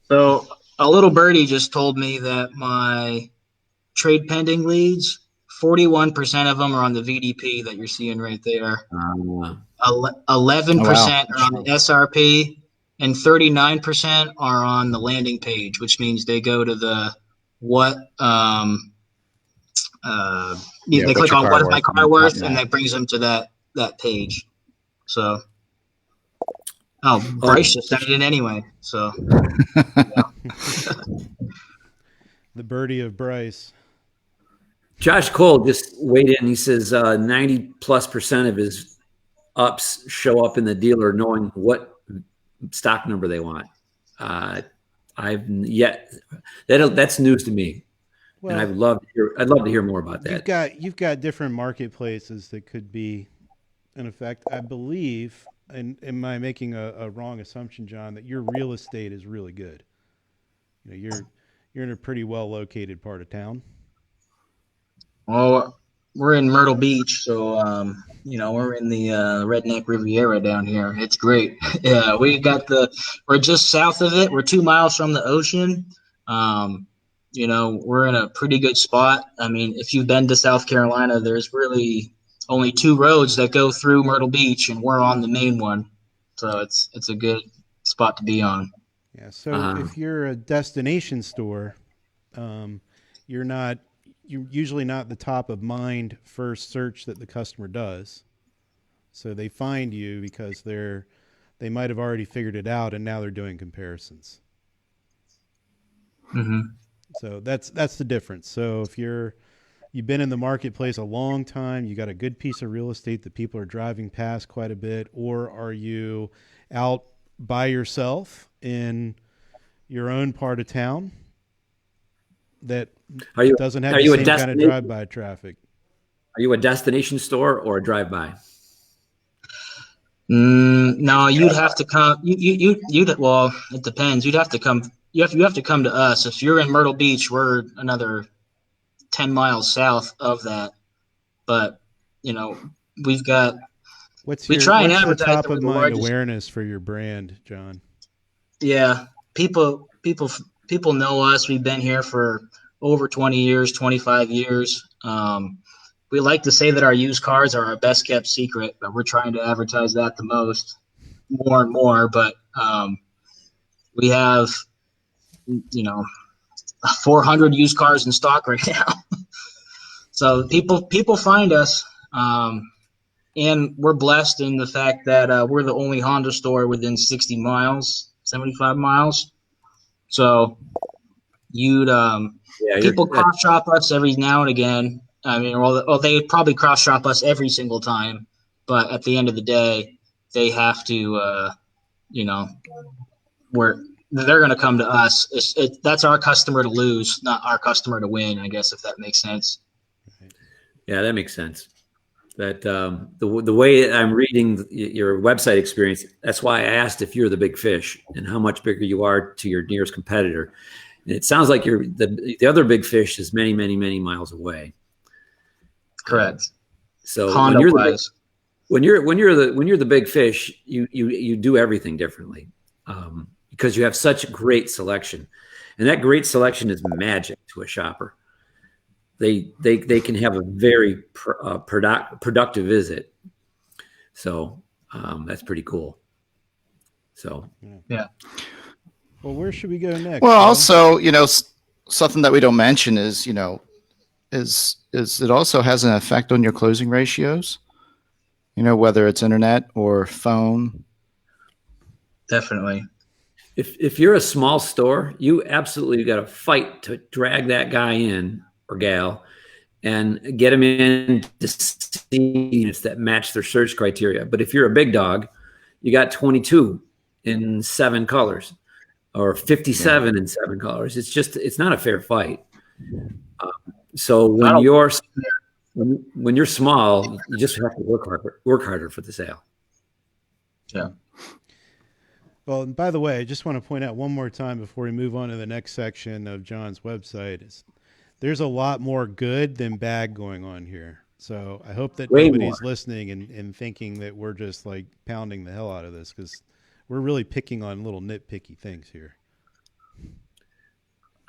So a little birdie just told me that my trade pending leads, 41% of them are on the VDP that you're seeing right there. 11% are on the SRP, and 39% are on the landing page, which means they go to the they click on what is my car worth, and that brings them to that page. So, Bryce just sent it in anyway. So, the birdie of Bryce. Josh Cole just weighed in. He says 90+% of his ups show up in the dealer knowing what stock number they want. That's news to me. Well, and I'd love to hear more about that. You've got different marketplaces that could be in effect. I believe, and am I making a wrong assumption, John, that your real estate is really good? You're in a pretty well located part of town. Well, we're in Myrtle Beach, so we're in the Redneck Riviera down here. It's great. Yeah, we're just south of it. We're 2 miles from the ocean. We're in a pretty good spot. I mean, if you've been to South Carolina, there's really only 2 roads that go through Myrtle Beach, and we're on the main one. So it's a good spot to be on. Yeah. So if you're a destination store, you're usually not the top of mind first search that the customer does. So they find you because they might have already figured it out, and now they're doing comparisons. Mm-hmm. So that's the difference. So if you've been in the marketplace a long time, you got a good piece of real estate that people are driving past quite a bit, or are you out by yourself in your own part of town that doesn't have the same kind of drive-by traffic? Are you a destination store or a drive-by? No, you'd have to come. You'd. Well, it depends. You'd have to come. You have to come to us. If you're in Myrtle Beach, we're another 10 miles south of that. But we've got. What's We your try and what's the advertise top that we're of the mind largest. awareness for your brand, John? Yeah, people know us. We've been here for over 20 years, 25 years. We like to say that our used cars are our best kept secret, but we're trying to advertise that the most, more and more. But we have, 400 used cars in stock right now. So people find us, and we're blessed in the fact that we're the only Honda store within 60 miles, 75 miles. So people cross shop us every now and again. I mean, well, they probably cross shop us every single time, but at the end of the day, they have to, they're going to come to us. That's our customer to lose, not our customer to win, I guess, if that makes sense. Yeah, that makes sense. That the way I'm reading your website experience, that's why I asked if you're the big fish and how much bigger you are to your nearest competitor. And it sounds like you're the other big fish is many, many, many miles away. Correct. So Honda wise. when you're the big fish, you do everything differently because you have such great selection, and that great selection is magic to a shopper. They can have a very productive visit, so that's pretty cool. So yeah. Well, where should we go next? Well, also, something that we don't mention is it also has an effect on your closing ratios. Whether it's internet or phone. Definitely. If you're a small store, you absolutely got to fight to drag that guy in or gal and get them in to see units that match their search criteria. But if you're a big dog, you got 22 in 7 colors or 57 in 7 colors. It's not a fair fight. So when you're small, you just have to work harder for the sale. Yeah. Well, and by the way, I just want to point out one more time before we move on to the next section of John's website there's a lot more good than bad going on here. So I hope that nobody's listening and thinking that we're just like pounding the hell out of this, because we're really picking on little nitpicky things here.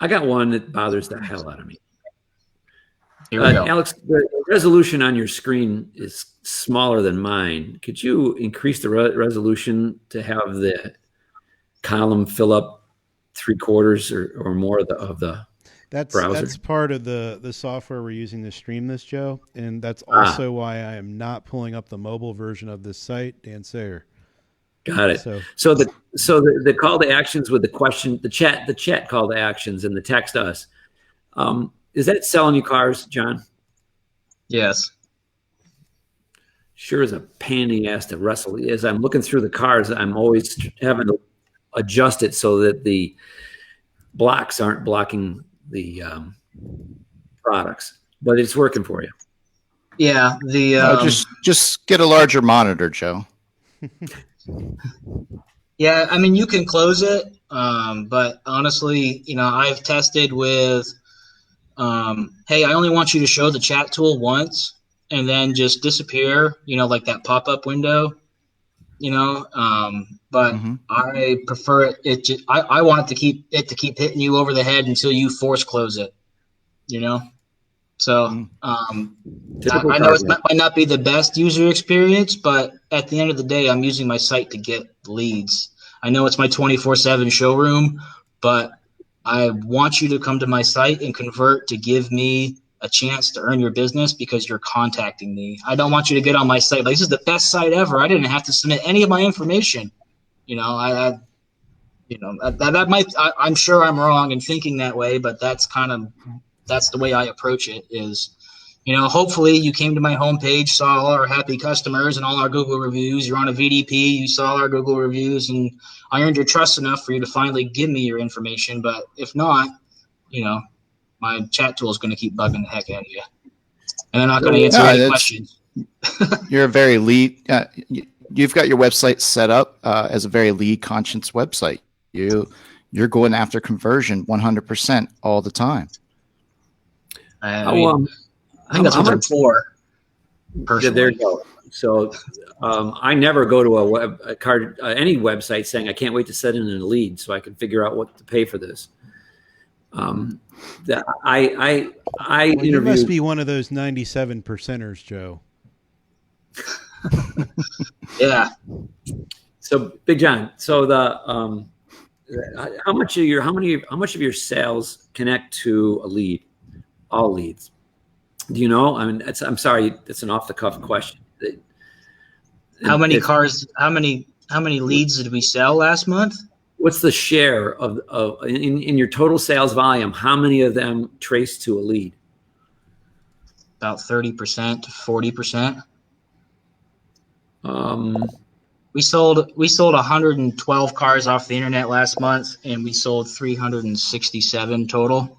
I got one that bothers the hell out of me. Here we go. Alex, the resolution on your screen is smaller than mine. Could you increase the resolution to have the column fill up 3/4 or more of the browser? That's part of the software we're using to stream this, Joe, and that's also why I am not pulling up the mobile version of this site, Dan Sayer. Got it. So the call to actions with the question, the chat call to actions and the text us. Is that selling you cars, John? Yes. Sure is a pain in the ass to wrestle. As I'm looking through the cars, I'm always having to adjust it so that the blocks aren't blocking the products. But it's working for you. Yeah. Just get a larger monitor, Joe. Yeah, I mean, you can close it, but honestly, I've tested with, hey, I only want you to show the chat tool once and then just disappear, like that pop-up window, but I prefer I want it to keep hitting you over the head until you force close it, So I know it might not be the best user experience, but at the end of the day, I'm using my site to get leads. I know it's my 24/7 showroom, but I want you to come to my site and convert to give me a chance to earn your business because you're contacting me. I don't want you to get on my site like, this is the best site ever. I didn't have to submit any of my information. I'm sure I'm wrong in thinking that way, but that's the way I approach it is, hopefully you came to my homepage, saw all our happy customers and all our Google reviews. You're on a VDP, you saw our Google reviews, and I earned your trust enough for you to finally give me your information. But if not, my chat tool is going to keep bugging the heck out of you. and they're not going to answer any questions. You're a very lead. You've got your website set up as a very lead conscious website. You're going after conversion 100% all the time. I think that's what they're for. Personally. Yeah, there you go. So I never go to any website saying I can't wait to send in a lead so I can figure out what to pay for this. You must be one of those 97%ers, Joe. Yeah. So Big John, so how much of your sales connect to a lead? All leads. Do you know? I mean, I'm sorry, it's an off the cuff question. How many leads did we sell last month? What's the share of in your total sales volume? How many of them trace to a lead? About 30% to 40%. We sold 112 cars off the internet last month, and we sold 367 total.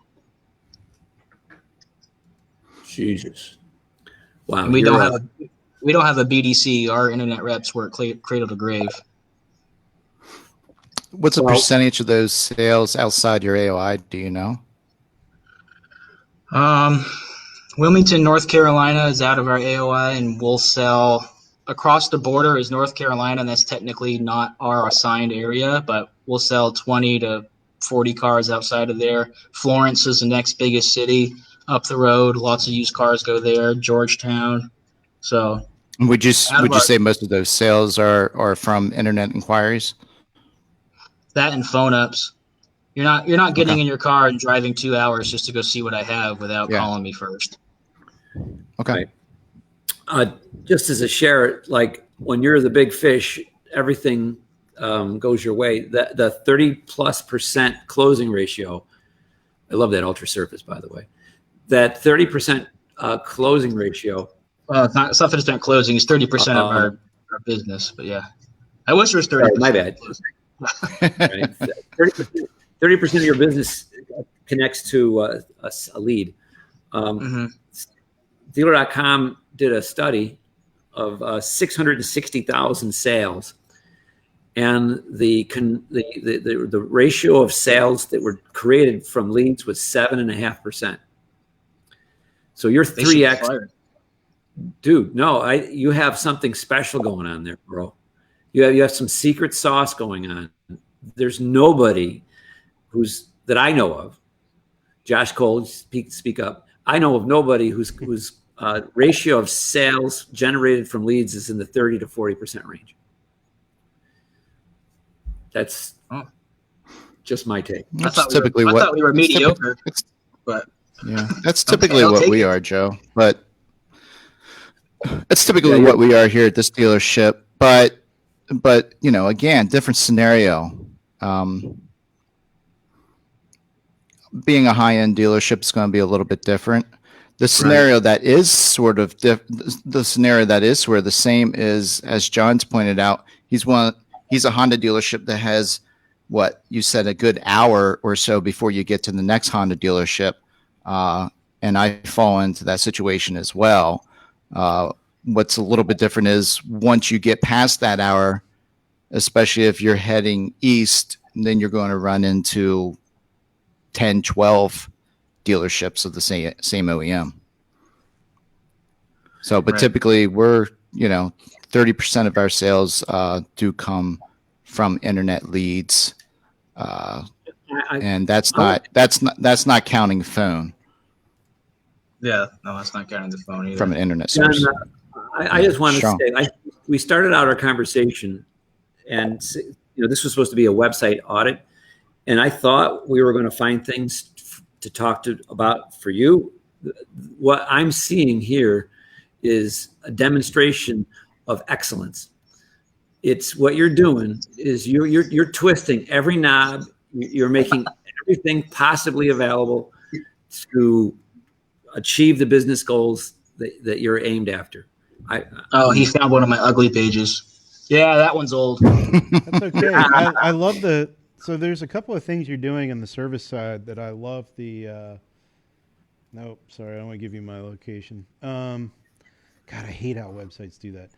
Jesus! Wow. And we don't have a BDC. Our internet reps work cradle to grave. What's the percentage of those sales outside your AOI? Do you know? Wilmington, North Carolina is out of our AOI, and we'll sell across the border is North Carolina, and that's technically not our assigned area, but we'll sell 20 to 40 cars outside of there. Florence is the next biggest city up the road. Lots of used cars go there. Georgetown. So would you say most of those sales are from internet inquiries? That and phone ups. You're not getting in your car and driving 2 hours just to go see what I have without calling me first. Okay. Just as a share, like when you're the big fish, everything goes your way. The 30+% closing ratio. I love that ultra surface, by the way. That 30% closing ratio. Well, it's not 50% closing. It's 30% of our business. But yeah, I wish it was 30%. My bad. Right. 30% of your business connects to a lead. Dealer.com did a study of 660,000 sales, and the ratio of sales that were created from leads was 7.5%. So you're 3x, dude. No, you have something special going on there, bro. You have some secret sauce going on. There's nobody that I know of. Josh Cole, speak up. I know of nobody whose ratio of sales generated from leads is in the 30 to 40% range. That's just my take. I thought we were mediocre, but yeah, that's typically what we are, Joe. But it's typically what we are here at this dealership. But again, different scenario. Being a high-end dealership is going to be a little bit different. The scenario that is sort of the same is, as John's pointed out, he's a Honda dealership that has what you said, a good hour or so before you get to the next Honda dealership. And I fall into that situation as well. What's a little bit different is once you get past that hour, especially if you're heading east, then you're going to run into 10, 12 dealerships of the same OEM. So, but typically we're, 30% of our sales do come from internet leads. And that's not counting phone. Yeah, no, that's not counting the phone either. From an internet source. I just wanted to say, we started out our conversation, and this was supposed to be a website audit, and I thought we were going to find things to talk about for you. What I'm seeing here is a demonstration of excellence. It's what you're doing is you're twisting every knob. You're making everything possibly available to achieve the business goals that you're aimed after. He found one of my ugly pages. Yeah, that one's old. That's okay. I love so there's a couple of things you're doing on the service side that I love. Nope. Sorry, I don't want to give you my location. God, I hate how websites do that.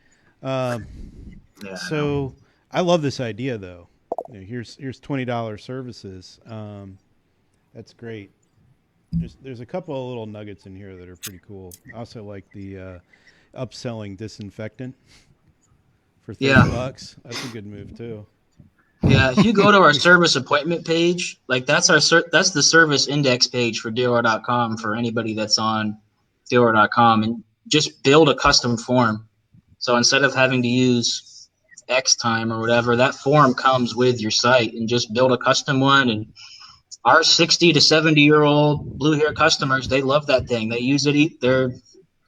Yeah. So I love this idea though. Here's $20 services. That's great. There's a couple of little nuggets in here that are pretty cool. I also like the upselling disinfectant for $30. That's a good move too. Yeah, if you go to our service appointment page, like that's the service index page for dealer.com for anybody that's on dealer.com, and just build a custom form. So instead of having to use X time or whatever, that form comes with your site, and just build a custom one. And our 60 to 70-year-old blue hair customers, they love that thing. They use it.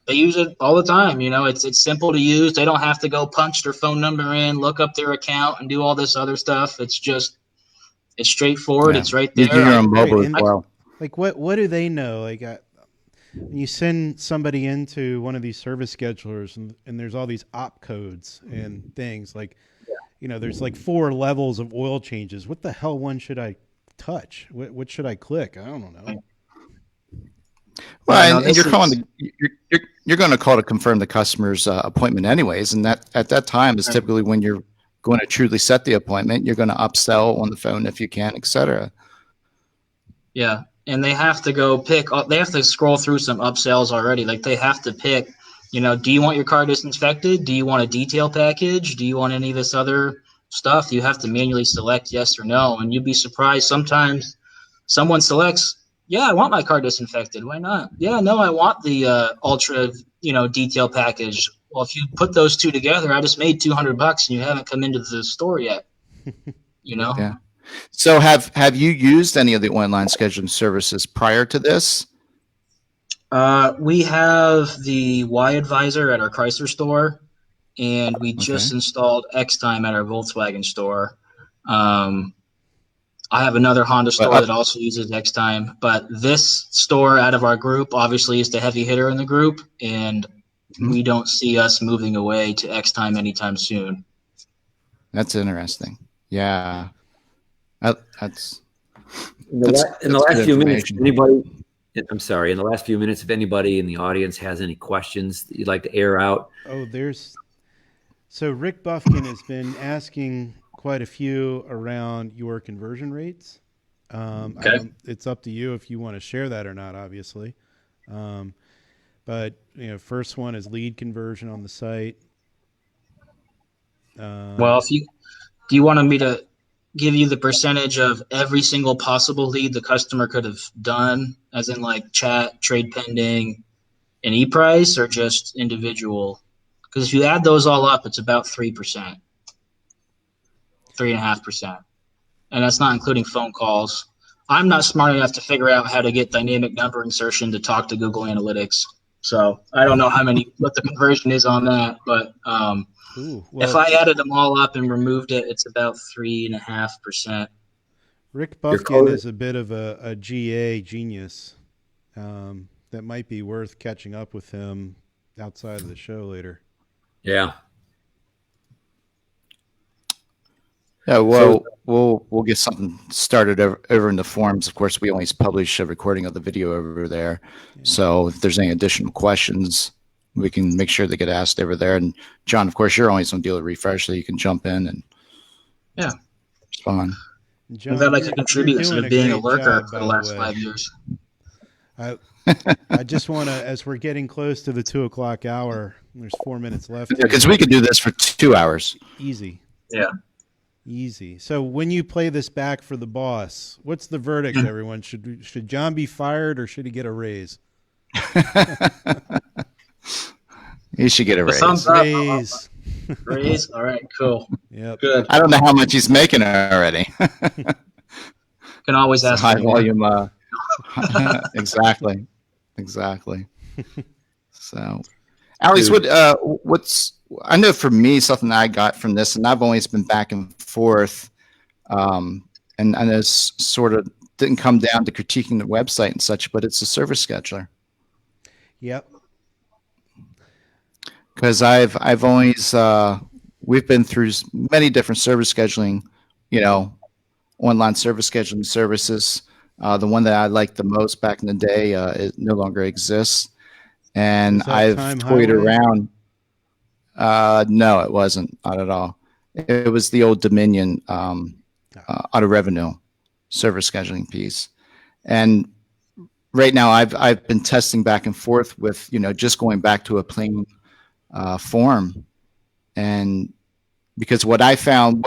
They use it all the time. It's simple to use. They don't have to go punch their phone number in, look up their account, and do all this other stuff. It's straightforward. Yeah. It's right You there. do your own mobile Right, as and- well. Like what do they know? Like when you send somebody into one of these service schedulers and there's all these op codes and things like, there's like 4 levels of oil changes. What the hell one should I touch? What should I click? I don't know. Well, Yeah, no, and this you're calling is- you're going to call to confirm the customer's appointment anyways, and that at that time is Right. typically when you're going to truly set the appointment. You're going to upsell on the phone if you can, etc. Yeah, and they have to go pick. They have to scroll through some upsells already. Like they have to pick. Do you want your car disinfected? Do you want a detail package? Do you want any of this other stuff? You have to manually select yes or no, and you'd be surprised sometimes someone selects, yeah, I want my car disinfected. Why not? Yeah, no, I want the ultra, detail package. Well, if you put those two together, I just made $200 and you haven't come into the store yet. Yeah. So have you used any of the online scheduling services prior to this? We have the Y Advisor at our Chrysler store, and we just installed X Time at our Volkswagen store. I have another Honda store that also uses X Time, but this store out of our group obviously is the heavy hitter in the group, and we don't see us moving away to X Time anytime soon. That's interesting. Yeah. That's In the last good few minutes, information. I'm sorry. In the last few minutes, if anybody in the audience has any questions that you'd like to air out. So Rick Buffkin has been asking quite a few around your conversion rates. It's up to you if you want to share that or not, obviously. But first one is lead conversion on the site. Well, do you want me to give you the percentage of every single possible lead the customer could have done, as in like chat, trade pending, and e-price, or just individual? Because if you add those all up, it's about 3%, 3.5%. And that's not including phone calls. I'm not smart enough to figure out how to get dynamic number insertion to talk to Google Analytics. So I don't know what the conversion is on that, but if I added them all up and removed it, it's about 3.5%. Rick Buffkin is a bit of a GA genius. That might be worth catching up with him outside of the show later. Yeah. Yeah, well, we'll get something started over in the forums. Of course, we always publish a recording of the video over there. Yeah. So if there's any additional questions, we can make sure they get asked over there. And John, of course, you're always on DealerRefresh, so you can jump in and respond. John, I'm glad I could contribute instead of being a lurker for the last 5 years. I just want to, as we're getting close to the 2:00 hour, there's 4 minutes left. Yeah, because we could do this for 2 hours. Easy. Yeah. Easy. So when you play this back for the boss, what's the verdict, everyone? Should John be fired or should he get a raise? He should get a raise. Thumbs up. Raise? All right, cool. Yep. Good. I don't know how much he's making already. Can always ask high volume. Exactly. So, Alex, what's I know for me something that I got from this, and I've always been back and forth, and it's sort of didn't come down to critiquing the website and such, but it's a service scheduler. Yep. Because I've always we've been through many different service scheduling, online service scheduling services. The one that I liked the most back in the day, it no longer exists. And I've toyed around. No, it wasn't. Not at all. It was the old Dominion auto revenue server scheduling piece. And right now I've been testing back and forth with, just going back to a plain form. And because what I found,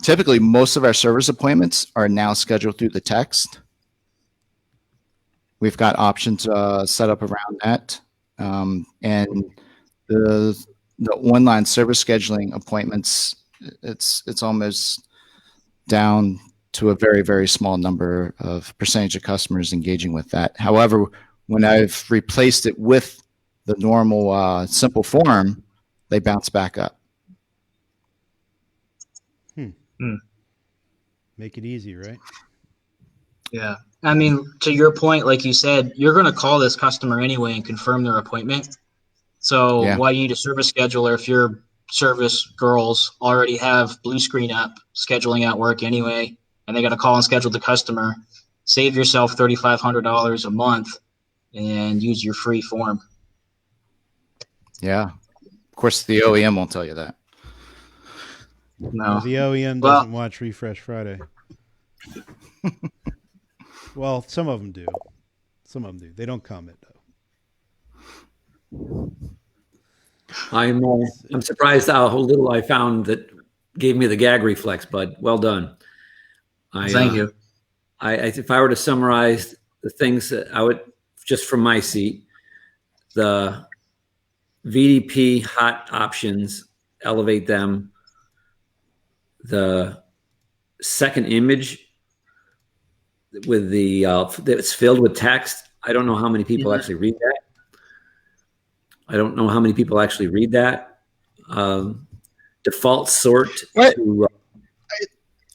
typically most of our service appointments are now scheduled through the text. We've got options set up around that. And the online service scheduling appointments, it's almost down to a very, very small number of percentage of customers engaging with that. However, when I've replaced it with the normal simple form, they bounce back up. Make it easy, right? Yeah. I mean, to your point, like you said, you're going to call this customer anyway and confirm their appointment. So why do you need a service scheduler if your service girls already have blue screen up scheduling out work anyway, and they got to call and schedule the customer? Save yourself $3,500 a month and use your free form. Yeah. Of course, the OEM won't tell you that. No. The OEM doesn't watch Refresh Friday. Well, some of them do. Some of them do. They don't comment, though. I'm surprised how little I found that gave me the gag reflex, bud. Well done. Thank you. If I were to summarize the things that I would, just from my seat, the VDP hot options, elevate them. The second image with the that's filled with text. I don't know how many people actually read that. Default sort.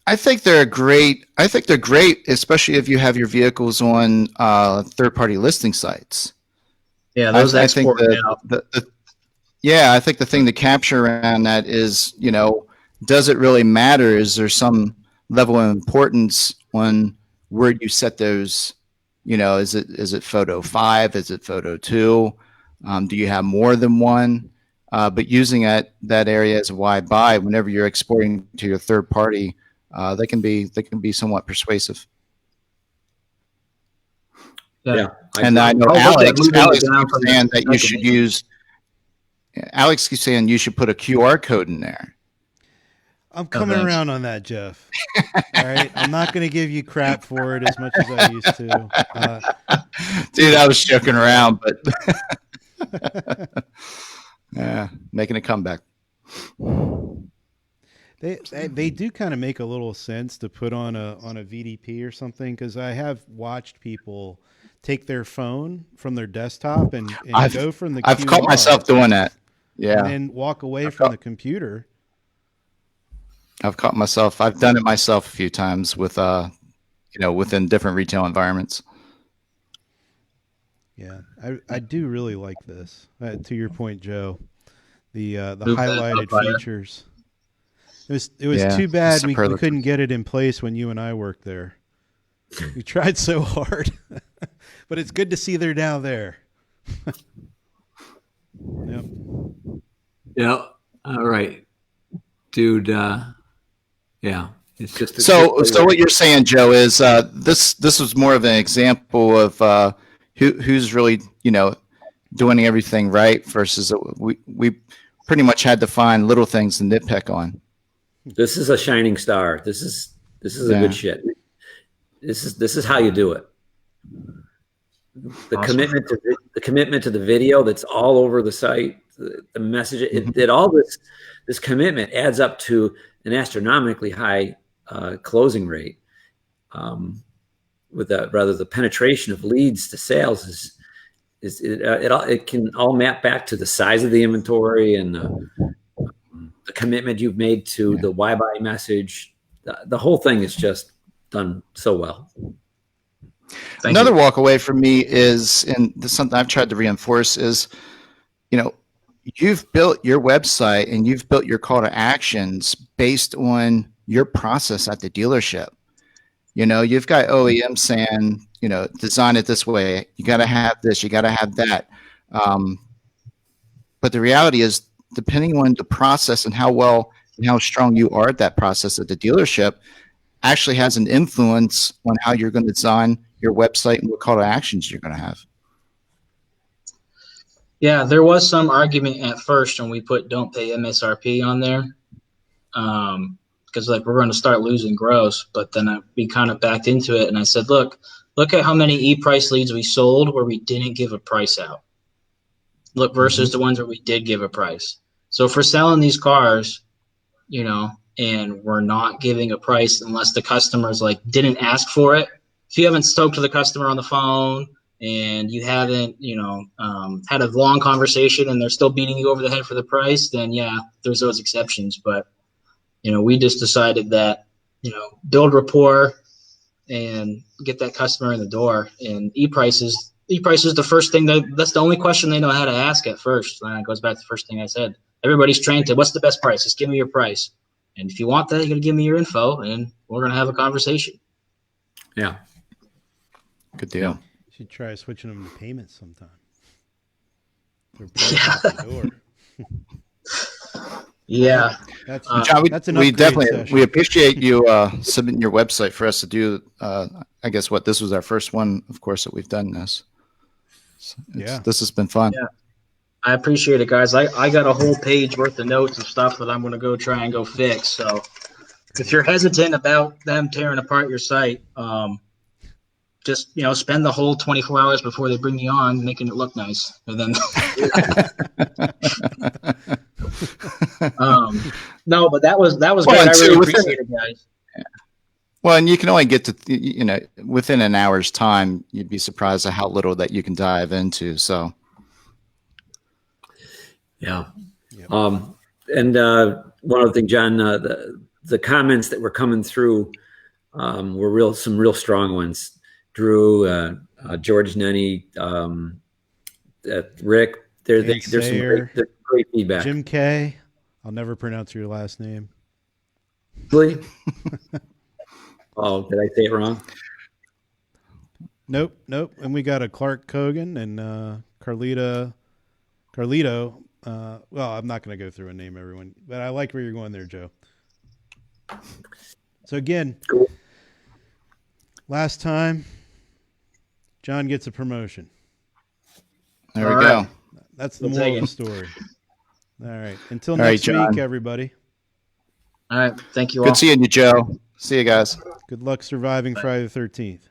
I think they're great. Especially if you have your vehicles on third-party listing sites. Yeah, those export now. I think the thing to capture around that is, does it really matter? Is there some level of importance on where you set those? Is it photo 5? Is it photo 2? Do you have more than one? But using that area as a why buy whenever you're exporting to your third party, they can be somewhat persuasive. Yeah. And I know Alex keeps saying that you should use. Alex keeps saying you should put a QR code in there. I'm coming around on that, Jeff. All right. I'm not going to give you crap for it as much as I used to. Dude, I was joking around, but yeah, making a comeback. They do kind of make a little sense to put on a VDP or something, because I have watched people take their phone from their desktop and go from the QR. I've caught myself doing that. Yeah. And then walk away from the computer. I've caught myself. I've done it myself a few times with, within different retail environments. Yeah, I do really like this. To your point, Joe, the highlighted features. It was too bad we couldn't get it in place when you and I worked there. We tried so hard, but it's good to see they're now there. Yep. Yeah. All right, dude. Yeah, it's just so what you're saying, Joe, is this was more of an example of who's really doing everything right versus we pretty much had to find little things to nitpick on. This is a shining star. This is a good shit. This is how you do it. The commitment to the video that's all over the site, the message, it all this commitment adds up to an astronomically high closing rate. With the penetration of leads to sales it can all map back to the size of the inventory and the commitment you've made to the why buy message. The whole thing is just done so well. Another walk away from me is, and this is something I've tried to reinforce, is, you've built your website and you've built your call to actions based on your process at the dealership. You've got OEM saying, design it this way. You got to have this. You got to have that. But the reality is, depending on the process and how well and how strong you are at that process at the dealership, actually has an influence on how you're going to design your website and what call to actions you're going to have. Yeah, there was some argument at first when we put don't pay MSRP on there, because we're going to start losing gross. But then we kind of backed into it, and I said, look at how many e-price leads we sold where we didn't give a price out. Look versus the ones where we did give a price. So if we're selling these cars, and we're not giving a price unless the customer's didn't ask for it. If you haven't spoke to the customer on the phone and you haven't, had a long conversation and they're still beating you over the head for the price, then yeah, there's those exceptions. But, we just decided that, build rapport and get that customer in the door. And e-price is the first thing that's the only question they know how to ask at first. And it goes back to the first thing I said. Everybody's trained to, what's the best price? Just give me your price. And if you want that, you're going to give me your info and we're going to have a conversation. Yeah. Good deal. You should try switching them to payments sometime. They're at the door. Yeah. John, that's an we upgrade definitely session. we appreciate you submitting your website for us to do. I guess this was our first one, of course, that we've done this. This has been fun. Yeah. I appreciate it, guys. I got a whole page worth of notes and stuff that I'm going to go try and go fix. So if you're hesitant about them tearing apart your site, just, spend the whole 24 hours before they bring you on making it look nice. And then no, but that was great. I really appreciate it, guys. Well, and you can only get to, within an hour's time, you'd be surprised at how little that you can dive into. So. Yeah. Yep. And one other thing, John, the comments that were coming through were some real strong ones. Drew, George Nenny, Rick, there's some great feedback. Jim K. I'll never pronounce your last name. Really? Oh, did I say it wrong? Nope. And we got a Clark Kogan and Carlito. Well, I'm not going to go through and name everyone, but I like where you're going there, Joe. So again, cool. Last time, John gets a promotion. There we go. That's the moral of the story. All right. Until All next right, week, everybody. All right. Thank you all. Good seeing you, Joe. See you guys. Good luck surviving Friday the 13th.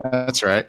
That's right.